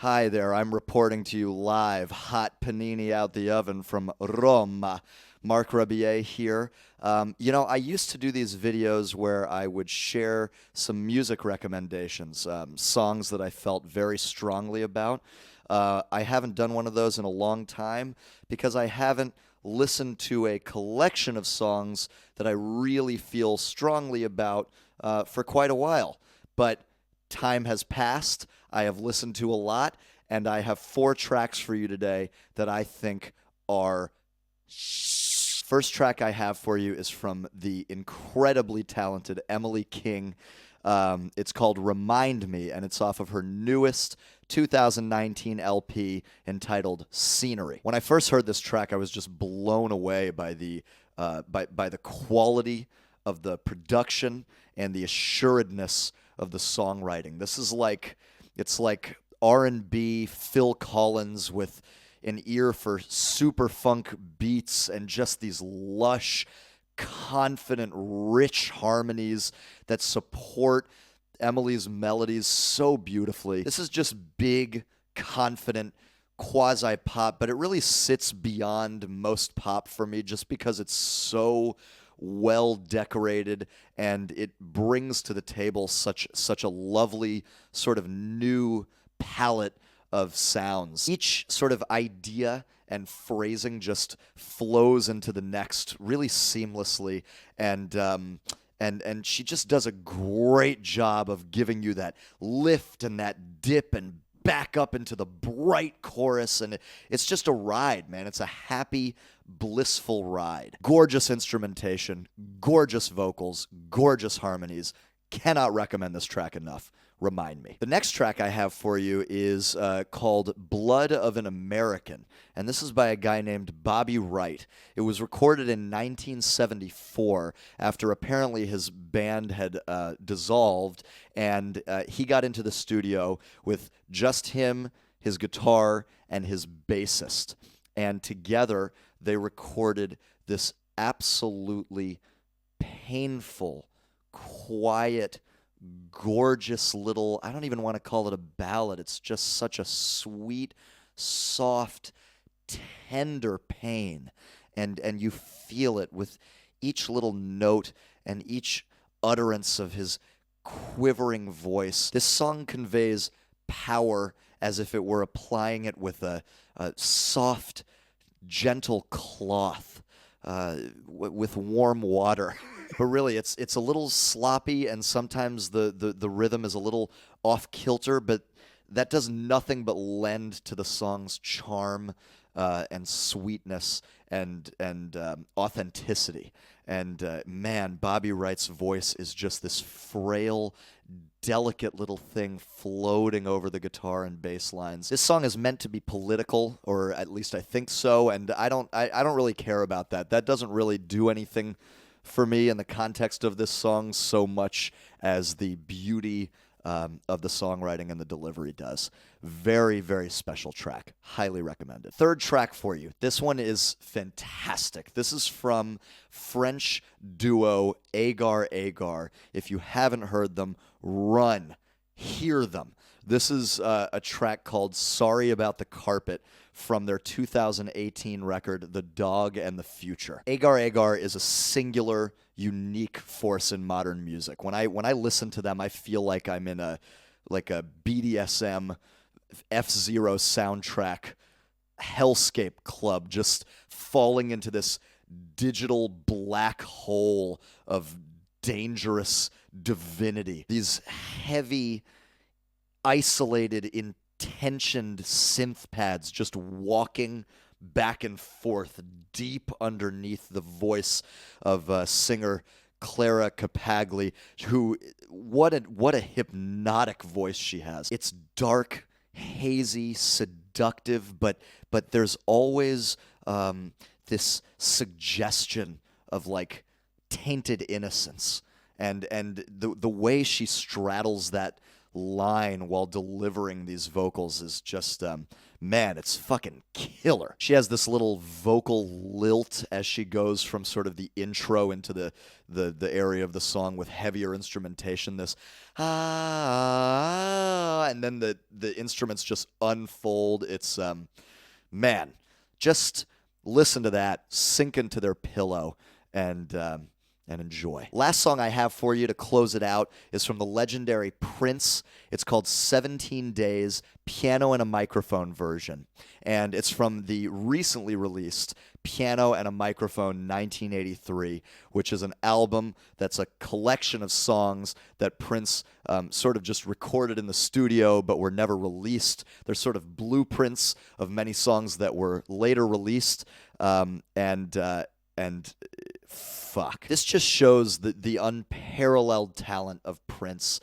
Hi there, I'm reporting to you live, hot panini out the oven from Roma. Marc Rebillet here. I used to do these videos where I would share some music recommendations, songs that I felt very strongly about. I haven't done one of those in a long time because I haven't listened to a collection of songs that I really feel strongly about for quite a while. But time has passed. I have listened to a lot, and I have four tracks for you today that I think are. First track I have for you is from the incredibly talented Emily King. It's called Remind Me, and it's off of her newest 2019 LP entitled Scenery. When I first heard this track, I was just blown away by the quality of the production and the assuredness of the songwriting. It's like R&B Phil Collins with an ear for super funk beats and just these lush, confident, rich harmonies that support Emily's melodies so beautifully. This is just big, confident, quasi pop, but it really sits beyond most pop for me just because it's so well decorated and it brings to the table such a lovely sort of new palette of sounds. Each sort of idea and phrasing just flows into the next really seamlessly, and she just does a great job of giving you that lift and that dip and back up into the bright chorus, and it's just a ride, man. It's a happy, blissful ride. Gorgeous instrumentation, gorgeous vocals, gorgeous harmonies. Cannot recommend this track enough. Remind Me. The next track I have for you is called Blood of an American, and this is by a guy named Bobby Wright. It was recorded in 1974 after apparently his band had dissolved, and he got into the studio with just him, his guitar, and his bassist. And together they recorded this absolutely painful, quiet, gorgeous little, I don't even want to call it a ballad. It's just such a sweet, soft, tender pain. And you feel it with each little note and each utterance of his quivering voice. This song conveys power as if it were applying it with a soft, gentle cloth with warm water. But really, it's a little sloppy, and sometimes the rhythm is a little off kilter, but that does nothing but lend to the song's charm and sweetness and authenticity. And man, Bobby Wright's voice is just this frail, delicate little thing floating over the guitar and bass lines. This song is meant to be political, or at least I think so, and I don't really care about that. That doesn't really do anything for me in the context of this song so much as the beauty of the songwriting and the delivery does. Very, very special track. Highly recommended. Third track for you. This one is fantastic. This is from French duo Agar. If you haven't heard them, run. Hear them. This is a track called Sorry About the Carpet from their 2018 record, The Dog and the Future. Agar is a singular, unique force in modern music. When I listen to them, I feel like I'm in a BDSM F-Zero soundtrack hellscape club, just falling into this digital black hole of dangerous divinity. These heavy, isolated, intentioned synth pads just walking back and forth deep underneath the voice of singer Clara Capagli, who what a hypnotic voice she has. It's dark, hazy, seductive, but there's always this suggestion of like tainted innocence, and the way she straddles that line while delivering these vocals is just, man, it's fucking killer. She has this little vocal lilt as she goes from sort of the intro into the area of the song with heavier instrumentation. This and then the instruments just unfold. It's man, just listen to that, sink into their pillow, and enjoy. Last song I have for you to close it out is from the legendary Prince. It's called 17 Days, piano and a microphone version. And it's from the recently released Piano and a Microphone 1983, which is an album that's a collection of songs that Prince sort of just recorded in the studio but were never released. They're sort of blueprints of many songs that were later released. And fuck. This just shows the unparalleled talent of Prince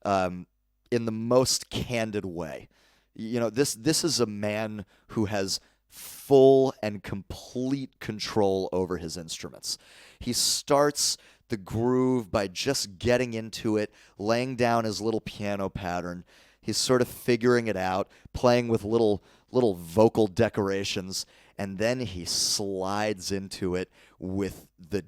in the most candid way. You know, this is a man who has full and complete control over his instruments. He starts the groove by just getting into it, laying down his little piano pattern. He's sort of figuring it out, playing with little vocal decorations, and then he slides into it with the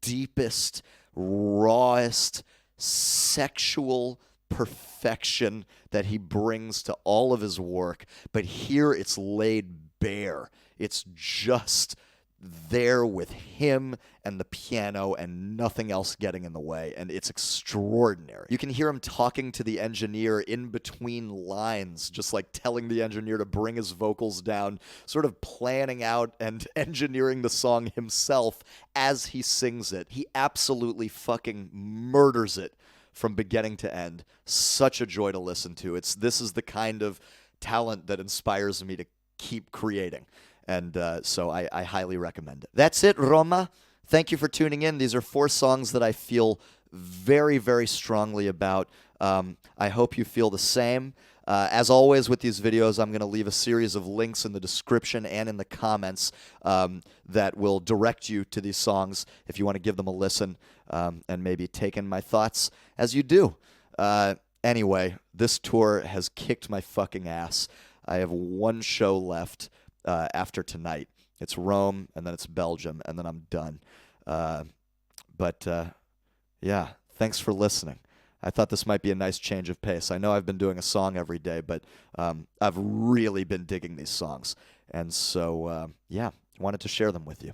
deepest, rawest, sexual perfection that he brings to all of his work. But here it's laid bare. It's just there with him and the piano and nothing else getting in the way, and it's extraordinary. You can hear him talking to the engineer in between lines, just like telling the engineer to bring his vocals down, sort of planning out and engineering the song himself as he sings it. He absolutely fucking murders it from beginning to end. Such a joy to listen to. This is the kind of talent that inspires me to keep creating. And so I highly recommend it. That's it, Roma. Thank you for tuning in. These are 4 songs that I feel very, very strongly about. I hope you feel the same. As always with these videos, I'm going to leave a series of links in the description and in the comments that will direct you to these songs if you want to give them a listen and maybe take in my thoughts as you do. Anyway, this tour has kicked my fucking ass. I have 1 show left. After tonight. It's Rome, and then it's Belgium, and then I'm done. Yeah, thanks for listening. I thought this might be a nice change of pace. I know I've been doing a song every day, but I've really been digging these songs. And so, yeah, wanted to share them with you.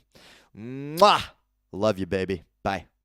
Mwah! Love you, baby. Bye.